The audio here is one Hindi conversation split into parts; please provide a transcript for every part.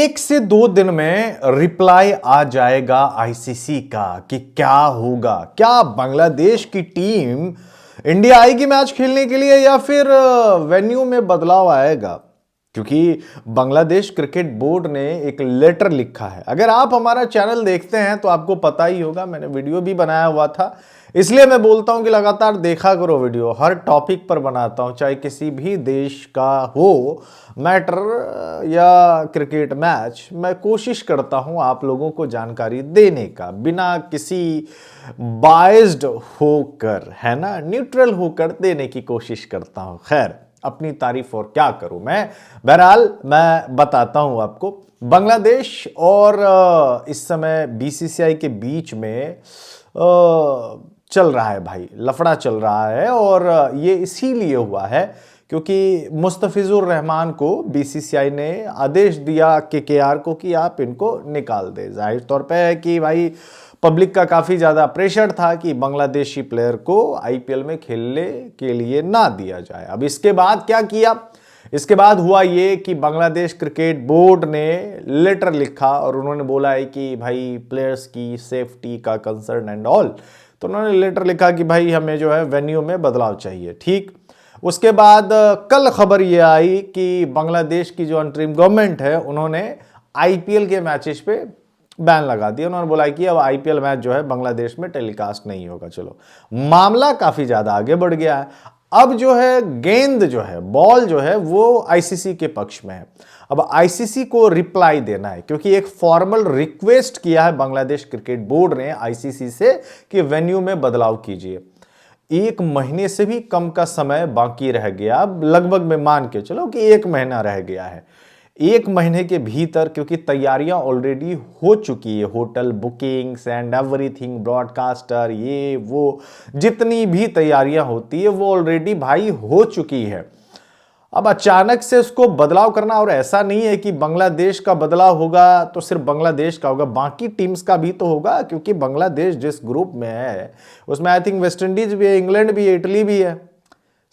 एक से 2 दिन में रिप्लाई आ जाएगा आईसीसी का कि क्या होगा। क्या बांग्लादेश की टीम इंडिया आएगी मैच खेलने के लिए या फिर वेन्यू में बदलाव आएगा? क्योंकि बांग्लादेश क्रिकेट बोर्ड ने एक लेटर लिखा है। अगर आप हमारा चैनल देखते हैं तो आपको पता ही होगा, मैंने वीडियो भी बनाया हुआ था, इसलिए मैं बोलता हूं कि लगातार देखा करो वीडियो। हर टॉपिक पर बनाता हूं, चाहे किसी भी देश का हो मैटर या क्रिकेट मैच, मैं कोशिश करता हूं आप लोगों को जानकारी देने का, बिना किसी बाइज्ड होकर, है ना, न्यूट्रल होकर देने की कोशिश करता हूं। खैर, अपनी तारीफ और क्या करूं मैं। बहरहाल मैं बताता हूं आपको, बांग्लादेश और इस समय बीसीसीआई के बीच में चल रहा है भाई, लफड़ा चल रहा है। और ये इसीलिए हुआ है क्योंकि मुस्तफिजुर रहमान को बीसीसीआई ने आदेश दिया केकेआर को कि आप इनको निकाल दे। जाहिर तौर पे है कि भाई पब्लिक का काफी ज्यादा प्रेशर था कि बांग्लादेशी प्लेयर को आईपीएल में खेलने के लिए ना दिया जाए। अब इसके बाद क्या किया? इसके बाद हुआ ये कि बांग्लादेश क्रिकेट बोर्ड ने लेटर लिखा और उन्होंने बोला है कि भाई प्लेयर्स की सेफ्टी का कंसर्न एंड ऑल, तो उन्होंने लेटर लिखा कि भाई हमें जो है वेन्यू में बदलाव चाहिए। ठीक, उसके बाद कल खबर ये आई कि बांग्लादेश की जो अंतरिम गवर्नमेंट है उन्होंने आईपीएल के मैचेस पे बैन लगा दिया। उन्होंने बोला कि अब आईपीएल मैच जो है बांग्लादेश में टेलीकास्ट नहीं होगा। चलो, मामला काफी ज्यादा आगे बढ़ गया है। अब जो है गेंद जो है, बॉल जो है वो आईसीसी के पक्ष में है। अब आईसीसी को रिप्लाई देना है क्योंकि एक फॉर्मल रिक्वेस्ट किया है बांग्लादेश क्रिकेट बोर्ड ने आईसीसी से कि वेन्यू में बदलाव कीजिए। 1 महीने से भी कम का समय बाकी रह गया, लगभग में मान के चलो कि 1 महीना रह गया है। 1 महीने के भीतर, क्योंकि तैयारियां ऑलरेडी हो चुकी है, hotel bookings and everything, broadcaster, ये वो जितनी भी तैयारियां होती है वो ऑलरेडी भाई हो चुकी है। अब अचानक से उसको बदलाव करना, और ऐसा नहीं है कि बांग्लादेश का बदलाव होगा तो सिर्फ बांग्लादेश का होगा, बाकी टीम्स का भी तो होगा, क्योंकि बांग्लादेश जिस ग्रुप में है उसमें आई थिंक वेस्ट इंडीज भी है, इंग्लैंड भी है, इटली भी है।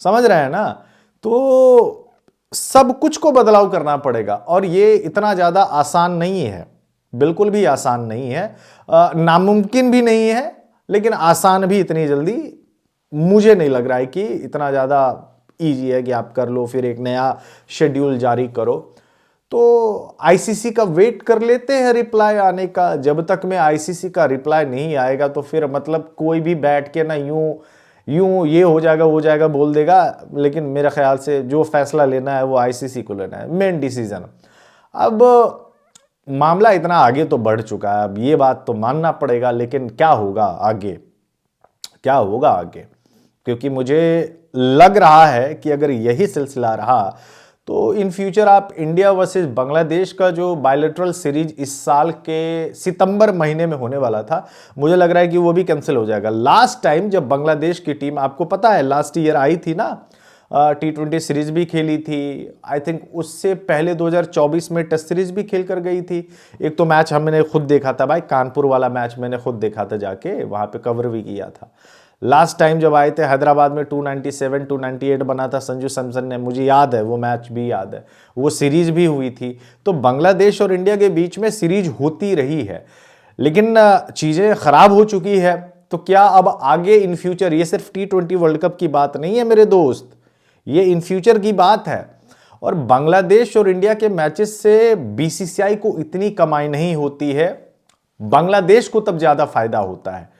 समझ रहे हैं ना? तो सब कुछ को बदलाव करना पड़ेगा और ये इतना ज्यादा आसान नहीं है, बिल्कुल भी आसान नहीं है, नामुमकिन भी नहीं है, लेकिन आसान भी इतनी जल्दी मुझे नहीं लग रहा है कि इतना ज्यादा इजी है कि आप कर लो फिर एक नया शेड्यूल जारी करो। तो आईसीसी का वेट कर लेते हैं रिप्लाई आने का। जब तक में आईसीसी का रिप्लाई नहीं आएगा तो फिर मतलब कोई भी बैठ के ना यूं यूं ये हो जाएगा वो जाएगा बोल देगा, लेकिन मेरे ख्याल से जो फैसला लेना है वो आईसीसी को लेना है, मेन डिसीजन। अब मामला इतना आगे तो बढ़ चुका है, अब ये बात तो मानना पड़ेगा, लेकिन क्या होगा आगे, क्या होगा आगे? क्योंकि मुझे लग रहा है कि अगर यही सिलसिला रहा तो इन फ्यूचर आप इंडिया वर्सेस बांग्लादेश का जो बायलैटरल सीरीज इस साल के सितंबर महीने में होने वाला था, मुझे लग रहा है कि वो भी कैंसिल हो जाएगा। लास्ट टाइम जब बांग्लादेश की टीम, आपको पता है, लास्ट ईयर आई थी ना, T20 सीरीज भी खेली थी, आई थिंक उससे पहले 2024 में टेस्ट सीरीज भी खेल कर गई थी। एक तो मैच हमने खुद देखा था भाई, कानपुर वाला मैच मैंने खुद देखा था, जाके वहां पे कवर भी किया था। लास्ट टाइम जब आए थे हैदराबाद में 297 298 बना था संजू सैमसन ने, मुझे याद है, वो मैच भी याद है, वो सीरीज भी हुई थी। तो बांग्लादेश और इंडिया के बीच में सीरीज होती रही है, लेकिन चीजें खराब हो चुकी है। तो क्या अब आगे इन फ्यूचर, ये सिर्फ T20 वर्ल्ड कप की बात नहीं है मेरे दोस्त, ये इन फ्यूचर की बात है। और बांग्लादेश और इंडिया के मैचेस से बीसीसीआई को इतनी कमाई नहीं होती है, बांग्लादेश को तब ज्यादा फायदा होता है।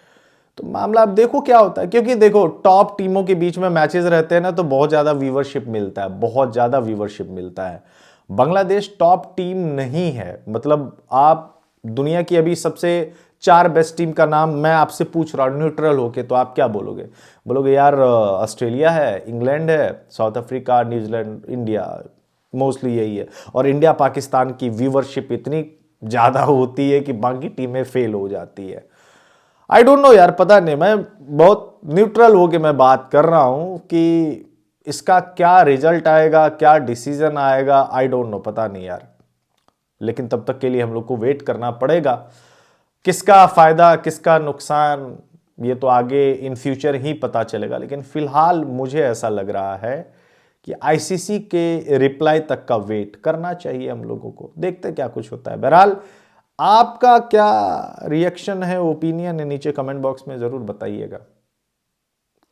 तो मामला अब देखो क्या होता है, क्योंकि देखो टॉप टीमों के बीच में मैचेस रहते हैं ना, तो बहुत ज्यादा व्यूवरशिप मिलता है, बहुत ज्यादा व्यूवरशिप मिलता है। बांग्लादेश टॉप टीम नहीं है, मतलब आप दुनिया की अभी सबसे 4 बेस्ट टीम का नाम मैं आपसे पूछ रहा हूं न्यूट्रल होके, तो आप क्या बोलोगे? बोलोगे यार ऑस्ट्रेलिया है, इंग्लैंड है, south Africa, New Zealand, India, mostly यही है। और इंडिया पाकिस्तान की व्यूवरशिप इतनी ज्यादा होती है कि बाकी टीमें फेल हो जाती है। आई डोंट नो यार, पता नहीं, मैं बहुत न्यूट्रल होके मैं बात कर रहा हूं कि इसका क्या रिजल्ट आएगा, क्या डिसीजन आएगा, आई डोंट नो, पता नहीं यार। लेकिन तब तक के लिए हम लोग को वेट करना पड़ेगा। किसका फायदा किसका नुकसान ये तो आगे इन फ्यूचर ही पता चलेगा, लेकिन फिलहाल मुझे ऐसा लग रहा है कि आईसीसी के रिप्लाई तक का वेट करना चाहिए हम लोगों को। देखते क्या कुछ होता है। बहरहाल आपका क्या रिएक्शन है, ओपिनियन है, नीचे कमेंट बॉक्स में जरूर बताइएगा।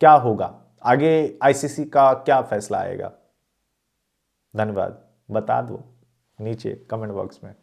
क्या होगा आगे, आईसीसी का क्या फैसला आएगा? धन्यवाद, बता दो नीचे कमेंट बॉक्स में।